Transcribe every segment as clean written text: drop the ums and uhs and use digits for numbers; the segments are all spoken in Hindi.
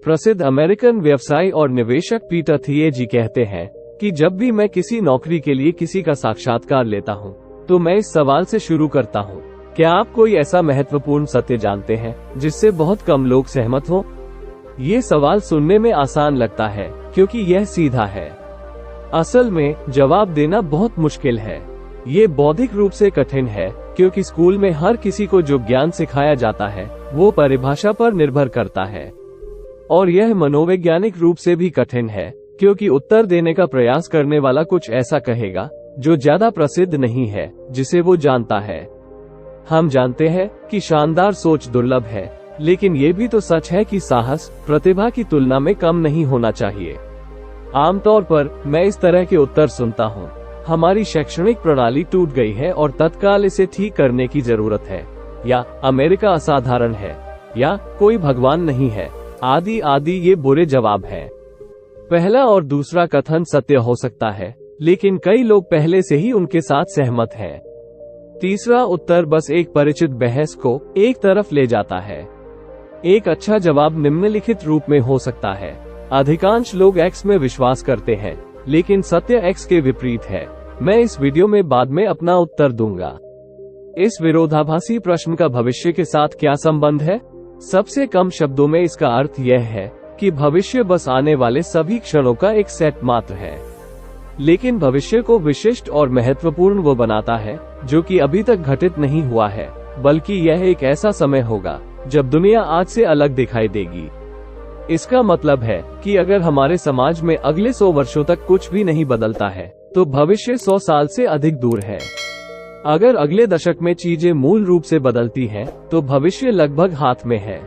प्रसिद्ध अमेरिकन व्यवसायी और निवेशक पीटर थिएजी कहते हैं कि जब भी मैं किसी नौकरी के लिए किसी का साक्षात्कार लेता हूं, तो मैं इस सवाल से शुरू करता हूं, क्या आप कोई ऐसा महत्वपूर्ण सत्य जानते हैं जिससे बहुत कम लोग सहमत हों? ये सवाल सुनने में आसान लगता है क्योंकि यह सीधा है। असल में जवाब देना बहुत मुश्किल है। ये बौद्धिक रूप से कठिन है क्योंकि स्कूल में हर किसी को जो ज्ञान सिखाया जाता है वो परिभाषा पर निर्भर करता है, और यह मनोवैज्ञानिक रूप से भी कठिन है क्योंकि उत्तर देने का प्रयास करने वाला कुछ ऐसा कहेगा जो ज्यादा प्रसिद्ध नहीं है जिसे वो जानता है। हम जानते हैं कि शानदार सोच दुर्लभ है, लेकिन ये भी तो सच है कि साहस प्रतिभा की तुलना में कम नहीं होना चाहिए। आमतौर पर मैं इस तरह के उत्तर सुनता हूँ, हमारी शैक्षणिक प्रणाली टूट गई है और तत्काल इसे ठीक करने की जरूरत है, या अमेरिका असाधारण है, या कोई भगवान नहीं है, आदि आदि। ये बुरे जवाब हैं। पहला और दूसरा कथन सत्य हो सकता है, लेकिन कई लोग पहले से ही उनके साथ सहमत हैं। तीसरा उत्तर बस एक परिचित बहस को एक तरफ ले जाता है। एक अच्छा जवाब निम्नलिखित रूप में हो सकता है, अधिकांश लोग X में विश्वास करते हैं, लेकिन सत्य X के विपरीत है। मैं इस वीडियो में बाद में अपना उत्तर दूंगा। इस विरोधाभासी प्रश्न का भविष्य के साथ क्या संबंध है? सबसे कम शब्दों में इसका अर्थ यह है कि भविष्य बस आने वाले सभी क्षणों का एक सेट मात्र है, लेकिन भविष्य को विशिष्ट और महत्वपूर्ण वो बनाता है जो कि अभी तक घटित नहीं हुआ है, बल्कि यह एक ऐसा समय होगा जब दुनिया आज से अलग दिखाई देगी। इसका मतलब है कि अगर हमारे समाज में अगले 100 वर्षों तक कुछ भी नहीं बदलता है, तो भविष्य 100 साल से अधिक दूर है। अगर अगले दशक में चीजें मूल रूप से बदलती हैं, तो भविष्य लगभग हाथ में है।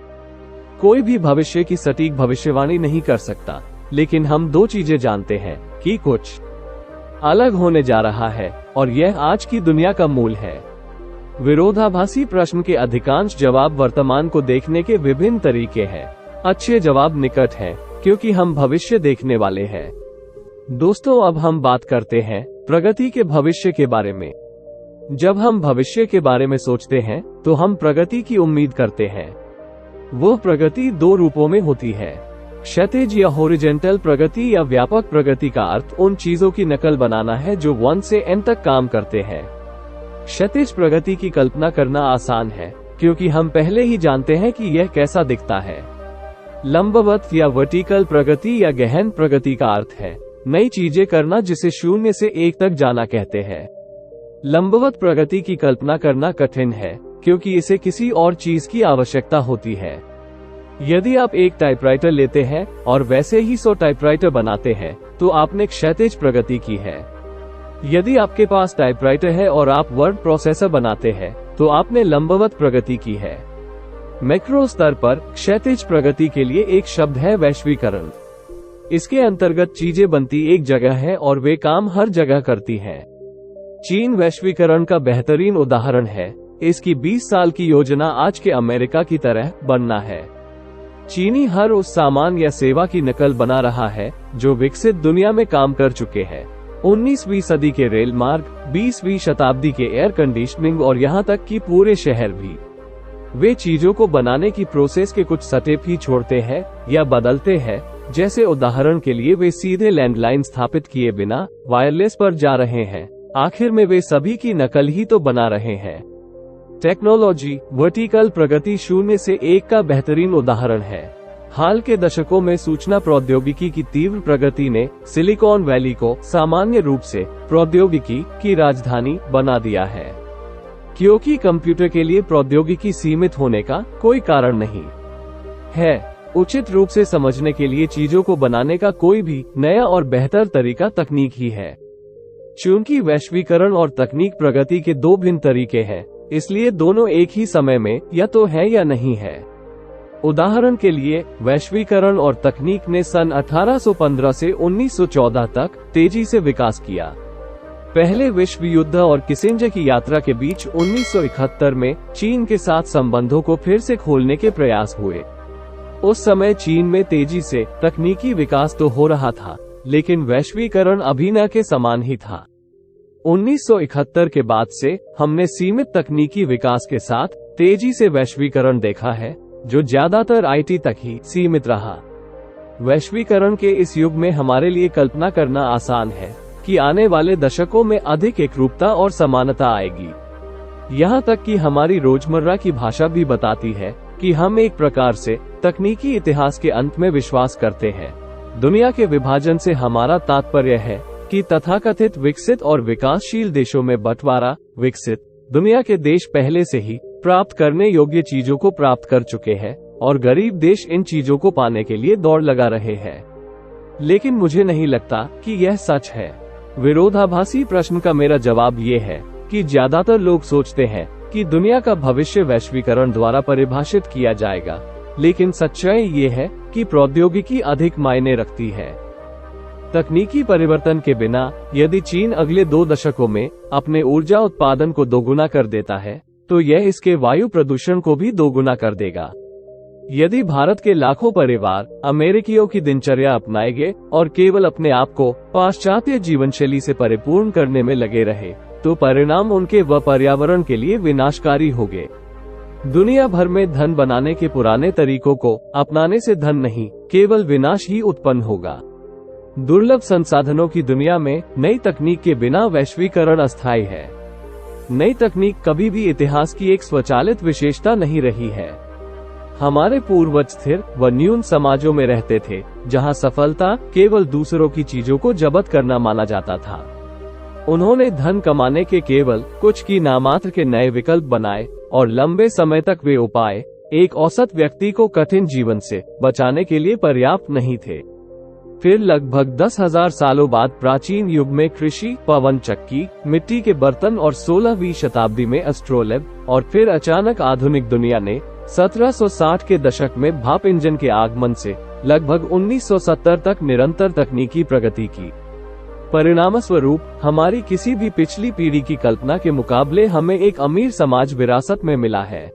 कोई भी भविष्य की सटीक भविष्यवाणी नहीं कर सकता, लेकिन हम दो चीजें जानते हैं कि कुछ अलग होने जा रहा है, और यह आज की दुनिया का मूल है। विरोधाभासी प्रश्न के अधिकांश जवाब वर्तमान को देखने के विभिन्न तरीके हैं। अच्छे जवाब निकट हैं, क्योंकि हम भविष्य देखने वाले हैं। दोस्तों, अब हम बात करते हैं प्रगति के भविष्य के बारे में। जब हम भविष्य के बारे में सोचते हैं, तो हम प्रगति की उम्मीद करते हैं। वह प्रगति दो रूपों में होती है, क्षैतिज या हॉरिजॉन्टल प्रगति या व्यापक प्रगति का अर्थ उन चीजों की नकल बनाना है जो 1 से n तक काम करते हैं। क्षैतिज प्रगति की कल्पना करना आसान है क्योंकि हम पहले ही जानते हैं कि यह कैसा दिखता है। लंबवत या वर्टिकल प्रगति या गहन प्रगति का अर्थ है नई चीजें करना, जिसे 0 से 1 तक जाना कहते हैं। लंबवत प्रगति की कल्पना करना कठिन है क्योंकि इसे किसी और चीज की आवश्यकता होती है। यदि आप एक टाइपराइटर लेते हैं और वैसे ही 100 टाइपराइटर बनाते हैं, तो आपने क्षैतिज प्रगति की है। यदि आपके पास टाइपराइटर है और आप वर्ड प्रोसेसर बनाते हैं, तो आपने लंबवत प्रगति की है। मैक्रो स्तर पर क्षैतिज प्रगति के लिए एक शब्द है वैश्वीकरण। इसके अंतर्गत चीजें बनती एक जगह है और वे काम हर जगह करती हैं। चीन वैश्वीकरण का बेहतरीन उदाहरण है। इसकी 20 साल की योजना आज के अमेरिका की तरह बनना है। चीनी हर उस सामान या सेवा की नकल बना रहा है जो विकसित दुनिया में काम कर चुके हैं। 19वीं सदी के रेल मार्ग, 20वीं शताब्दी के एयर कंडीशनिंग और यहाँ तक कि पूरे शहर भी। वे चीजों को बनाने की प्रोसेस के कुछ स्टेप ही छोड़ते हैं या बदलते हैं। जैसे उदाहरण के लिए वे सीधे लैंडलाइन स्थापित किए बिना वायरलेस पर जा रहे हैं। आखिर में वे सभी की नकल ही तो बना रहे हैं। टेक्नोलॉजी वर्टिकल प्रगति 0 से 1 का बेहतरीन उदाहरण है। हाल के दशकों में सूचना प्रौद्योगिकी की तीव्र प्रगति ने सिलिकॉन वैली को सामान्य रूप से प्रौद्योगिकी की राजधानी बना दिया है, क्योंकि कंप्यूटर के लिए प्रौद्योगिकी सीमित होने का कोई कारण नहीं है। उचित रूप से समझने के लिए चीजों को बनाने का कोई भी नया और बेहतर तरीका तकनीक ही है। चूंकि वैश्वीकरण और तकनीक प्रगति के दो भिन्न तरीके हैं, इसलिए दोनों एक ही समय में या तो है या नहीं है। उदाहरण के लिए, वैश्वीकरण और तकनीक ने सन 1815 से 1914 तक तेजी से विकास किया। पहले विश्व युद्ध और किसिंजर की यात्रा के बीच 1971 में चीन के साथ संबंधों को फिर से खोलने के प्रयास हुए। उस समय चीन में तेजी से तकनीकी विकास तो हो रहा था, लेकिन वैश्वीकरण अभी न के समान ही था। 1971 के बाद से हमने सीमित तकनीकी विकास के साथ तेजी से वैश्वीकरण देखा है, जो ज्यादातर IT तक ही सीमित रहा। वैश्वीकरण के इस युग में हमारे लिए कल्पना करना आसान है कि आने वाले दशकों में अधिक एकरूपता और समानता आएगी। यहाँ तक कि हमारी रोजमर्रा की भाषा भी बताती है कि हम एक प्रकार से तकनीकी इतिहास के अंत में विश्वास करते हैं। दुनिया के विभाजन से हमारा तात्पर्य है कि तथाकथित विकसित और विकासशील देशों में बंटवारा। विकसित दुनिया के देश पहले से ही प्राप्त करने योग्य चीजों को प्राप्त कर चुके हैं और गरीब देश इन चीजों को पाने के लिए दौड़ लगा रहे हैं। लेकिन मुझे नहीं लगता कि यह सच है। विरोधाभासी प्रश्न का मेरा जवाब ये है कि ज्यादातर लोग सोचते हैं कि दुनिया का भविष्य वैश्वीकरण द्वारा परिभाषित किया जाएगा, लेकिन सच्चाई ये है कि प्रौद्योगिकी अधिक मायने रखती है। तकनीकी परिवर्तन के बिना यदि चीन अगले 2 दशकों में अपने ऊर्जा उत्पादन को दोगुना कर देता है, तो यह इसके वायु प्रदूषण को भी दोगुना कर देगा। यदि भारत के लाखों परिवार अमेरिकियों की दिनचर्या अपनाएंगे और केवल अपने आप को पाश्चात्य जीवनशैली से परिपूर्ण करने में लगे रहे, तो परिणाम उनके व पर्यावरण के लिए विनाशकारी होंगे। दुनिया भर में धन बनाने के पुराने तरीकों को अपनाने से धन नहीं, केवल विनाश ही उत्पन्न होगा। दुर्लभ संसाधनों की दुनिया में नई तकनीक के बिना वैश्वीकरण अस्थायी है। नई तकनीक कभी भी इतिहास की एक स्वचालित विशेषता नहीं रही है। हमारे पूर्वज स्थिर व न्यून समाजों में रहते थे, जहां सफलता केवल दूसरों की चीजों को जब्त करना माना जाता था। उन्होंने धन कमाने के केवल कुछ की नामात्र के नए विकल्प बनाए और लंबे समय तक वे उपाय एक औसत व्यक्ति को कठिन जीवन से बचाने के लिए पर्याप्त नहीं थे। फिर लगभग 10,000 सालों बाद प्राचीन युग में कृषि, पवन चक्की, मिट्टी के बर्तन और 16वीं शताब्दी में एस्ट्रोलेब, और फिर अचानक आधुनिक दुनिया ने 1760 के दशक में भाप इंजन के आगमन से लगभग 1970 तक निरंतर तकनीकी प्रगति की। परिणामस्वरूप हमारी किसी भी पिछली पीढ़ी की कल्पना के मुकाबले हमें एक अमीर समाज विरासत में मिला है।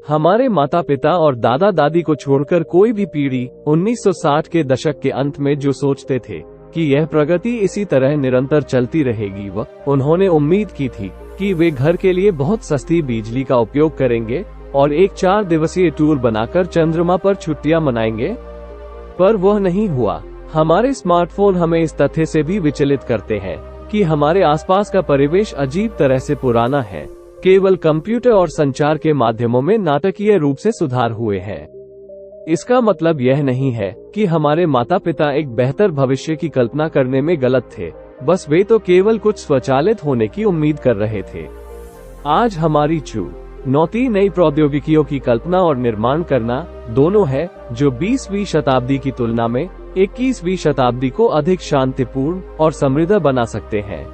हमारे माता पिता और दादा दादी को छोड़कर कोई भी पीढ़ी 1960 के दशक के अंत में जो सोचते थे कि यह प्रगति इसी तरह निरंतर चलती रहेगी, उन्होंने उम्मीद की थी कि वे घर के लिए बहुत सस्ती बिजली का उपयोग करेंगे और एक 4 दिवसीय टूर बनाकर चंद्रमा पर छुट्टियां मनाएंगे, पर वह नहीं हुआ। हमारे स्मार्टफोन हमें इस तथ्य से भी विचलित करते हैं कि हमारे आसपास का परिवेश अजीब तरह से पुराना है। केवल कंप्यूटर और संचार के माध्यमों में नाटकीय रूप से सुधार हुए हैं। इसका मतलब यह नहीं है कि हमारे माता पिता एक बेहतर भविष्य की कल्पना करने में गलत थे, बस वे तो केवल कुछ स्वचालित होने की उम्मीद कर रहे थे। आज हमारी चुनौती नई प्रौद्योगिकियों की कल्पना और निर्माण करना दोनों है, जो 20वीं शताब्दी की तुलना में 21वीं शताब्दी को अधिक शांतिपूर्ण और समृद्ध बना सकते हैं।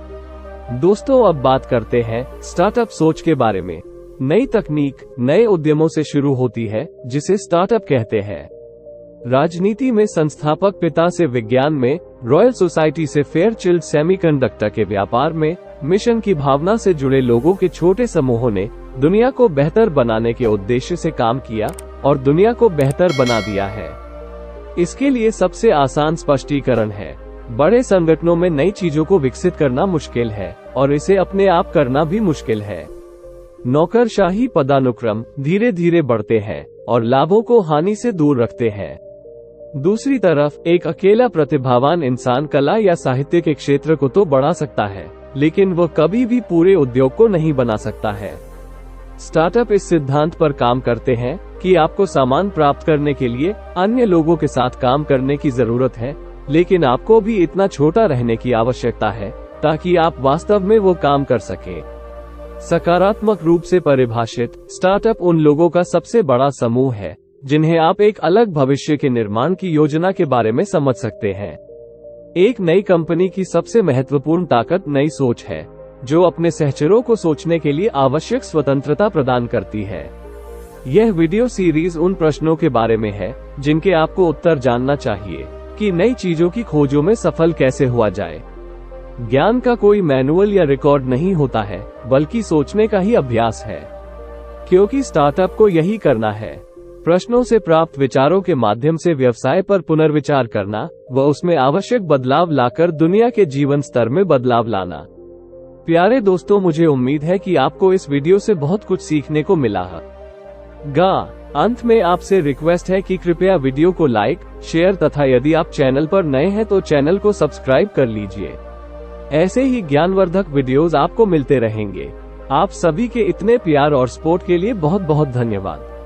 दोस्तों, अब बात करते हैं स्टार्टअप सोच के बारे में। नई तकनीक नए उद्यमों से शुरू होती है, जिसे स्टार्टअप कहते हैं। राजनीति में संस्थापक पिता से, विज्ञान में रॉयल सोसाइटी से, फेयरचिल्ड सेमीकंडक्टर के व्यापार में मिशन की भावना से जुड़े लोगों के छोटे समूहों ने दुनिया को बेहतर बनाने के उद्देश्य से काम किया और दुनिया को बेहतर बना दिया है। इसके लिए सबसे आसान स्पष्टीकरण है, बड़े संगठनों में नई चीजों को विकसित करना मुश्किल है और इसे अपने आप करना भी मुश्किल है। नौकरशाही पदानुक्रम धीरे धीरे बढ़ते हैं और लाभों को हानि से दूर रखते हैं। दूसरी तरफ एक अकेला प्रतिभावान इंसान कला या साहित्य के क्षेत्र को तो बढ़ा सकता है, लेकिन वह कभी भी पूरे उद्योग को नहीं बना सकता है। स्टार्टअप इस सिद्धांत पर काम करते हैं कि आपको सामान प्राप्त करने के लिए अन्य लोगों के साथ काम करने की जरूरत है, लेकिन आपको भी इतना छोटा रहने की आवश्यकता है ताकि आप वास्तव में वो काम कर सकें। सकारात्मक रूप से परिभाषित, स्टार्टअप उन लोगों का सबसे बड़ा समूह है जिन्हें आप एक अलग भविष्य के निर्माण की योजना के बारे में समझ सकते हैं। एक नई कंपनी की सबसे महत्वपूर्ण ताकत नई सोच है, जो अपने सहचरों को सोचने के लिए आवश्यक स्वतंत्रता प्रदान करती है। यह वीडियो सीरीज उन प्रश्नों के बारे में है जिनके आपको उत्तर जानना चाहिए कि नई चीजों की खोजों में सफल कैसे हुआ जाए। ज्ञान का कोई मैनुअल या रिकॉर्ड नहीं होता है, बल्कि सोचने का ही अभ्यास है, क्योंकि स्टार्टअप को यही करना है। प्रश्नों से प्राप्त विचारों के माध्यम से व्यवसाय पर पुनर्विचार करना व उसमें आवश्यक बदलाव लाकर दुनिया के जीवन स्तर में बदलाव लाना। प्यारे दोस्तों, मुझे उम्मीद है कि आपको इस वीडियो से बहुत कुछ सीखने को मिला है। अंत में आपसे रिक्वेस्ट है कि कृपया वीडियो को लाइक, शेयर तथा यदि आप चैनल पर नए हैं तो चैनल को सब्सक्राइब कर लीजिए। ऐसे ही ज्ञानवर्धक वीडियोस आपको मिलते रहेंगे। आप सभी के इतने प्यार और सपोर्ट के लिए बहुत बहुत धन्यवाद।